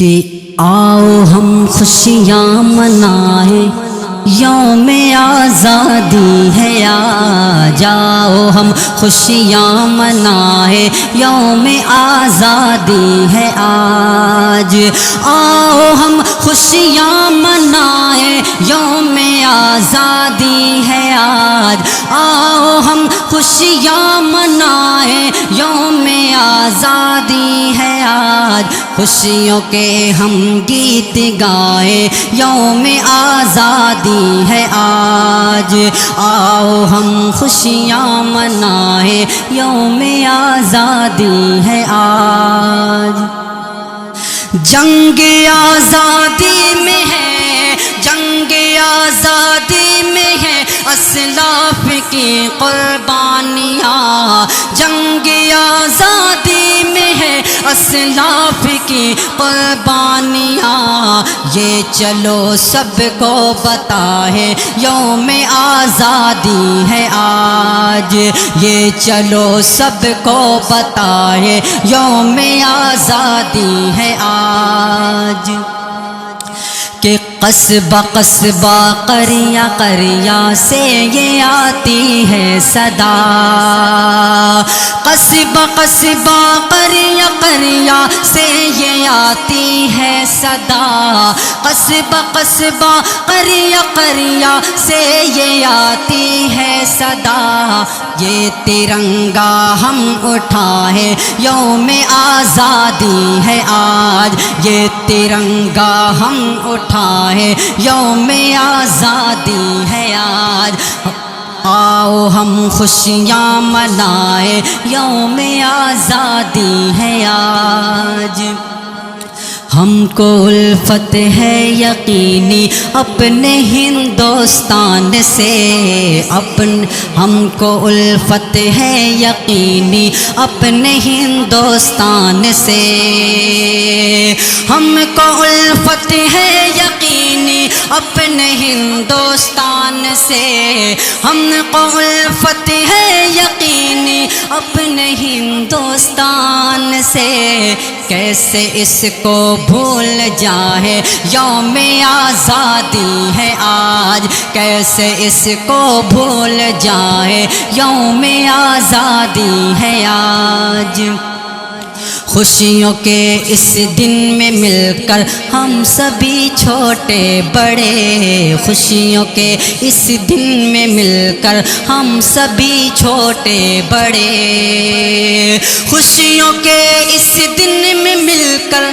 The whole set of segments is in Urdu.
کہ آؤ ہم خوشیاں منائیں، یوم آزادی ہے آج، آؤ ہم خوشیاں منائیں، یوم آزادی ہے آج، آؤ ہم خوشیاں منائیں، یوم آزادی ہے آج، آؤ ہم خوشیاں منائیں، یوم آزادی ہے آج، خوشیوں کے ہم گیت گائیں، یوم آزادی ہے آج، آؤ ہم خوشیاں منائیں، یوم آزادی ہے آج۔ جنگ آزادی میں ہے، جنگ آزادی میں ہے اسلاف کی قربانیاں، جنگ آزادی میں ہے اسلاف کی قربانیاں، یہ چلو سب کو بتائیں، یوم آزادی ہے آج، یہ چلو سب کو بتائیں، یوم آزادی ہے آج۔ کہ قصبہ قصبہ قریہ قریہ سے یہ آتی ہے صدا، قصبہ قصبہ قریہ قریہ سے یہ آتی ہے صدا، قصبہ قصبہ قریہ قریہ سے یہ آتی ہے صدا، یہ ترنگا ہم اٹھائیں، یوم آزادی ہے آج، یہ ترنگا ہم اٹھائیں، یوم آزادی ہے آج، آؤ ہم خوشیاں منائیں، یوم آزادی ہے آج۔ ہم کو الفت ہے یقینی اپنے ہندوستان سے، ہم کو الفت ہے یقینی اپنے ہندوستان سے، ہم کو الفت ہے یقینی اپنے ہندوستان سے، ہم کو الفت ہے یقینی اپنے ہندوستان سے، کیسے اس کو بھول جائے، یوم آزادی ہے آج، کیسے اس کو بھول جائے، یوم آزادی ہے آج۔ خوشیوں کے اس دن میں مل کر ہم سبھی چھوٹے بڑے، خوشیوں کے اس دن میں مل کر ہم سبھی چھوٹے بڑے، خوشیوں کے اس دن میں مل کر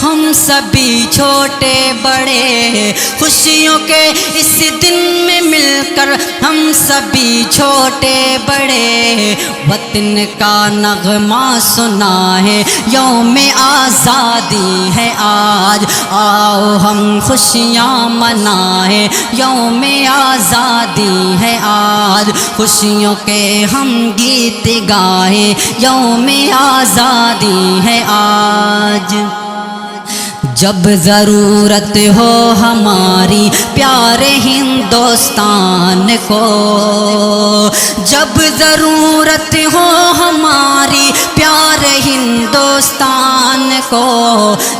ہم سبھی چھوٹے بڑے، خوشیوں کے اس دن میں مل کر ہم سبھی چھوٹے بڑے، وطن کا نغمہ سنا ہے، یوم آزادی ہے آج، آؤ ہم خوشیاں منائیں، یوم آزادی ہے آج، خوشیوں کے ہم گیت گائیں، یوم آزادی ہے آج۔ جب ضرورت ہو ہماری پیارے ہندوستان کو، جب ضرورت ہو ہماری پیارے ہندوستان کو،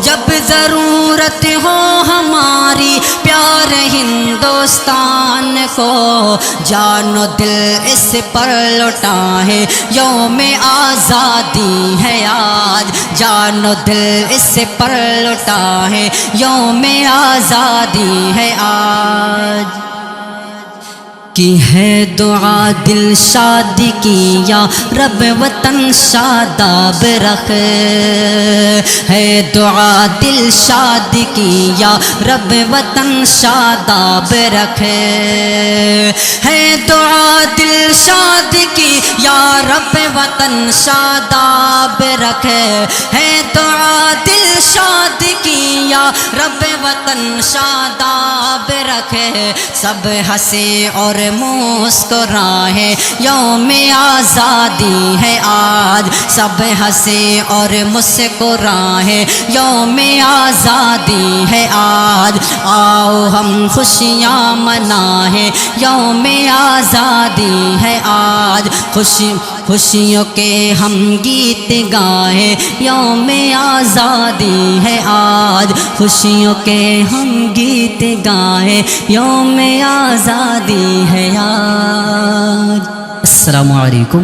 جب ضرورت ہو ہماری پیارے ہندوستان کو، جان و دل اس پر لٹائیں، یوم آزادی ہے آج، جان و دل اس پر لٹائیں، یوم آزادی ہے آج۔ کی ہے دعا دل شاد کی یا رب وطن شاداب رکھ، ہے دعا دل شاد کی یا رب وطن شاداب رکھ، ہے دعا دل شاد کی یا رب وطن شاداب رکھ، ہے دعا دل شاد کی یا رب وطن شاداب رکھ، سب ہنسے اور مسکرائیں، یوم آزادی ہے آج، سب ہنسے اور مسکرائیں، یوم آزادی ہے آج، آؤ ہم خوشیاں منائیں، یوم آزادی ہے آج، خوشیوں کے ہم گیت گائیں، یوم آزادی ہے آج۔ آج خوشیوں کے ہم گیت گائیں، یوم آزادی ہے آج۔ السلام علیکم۔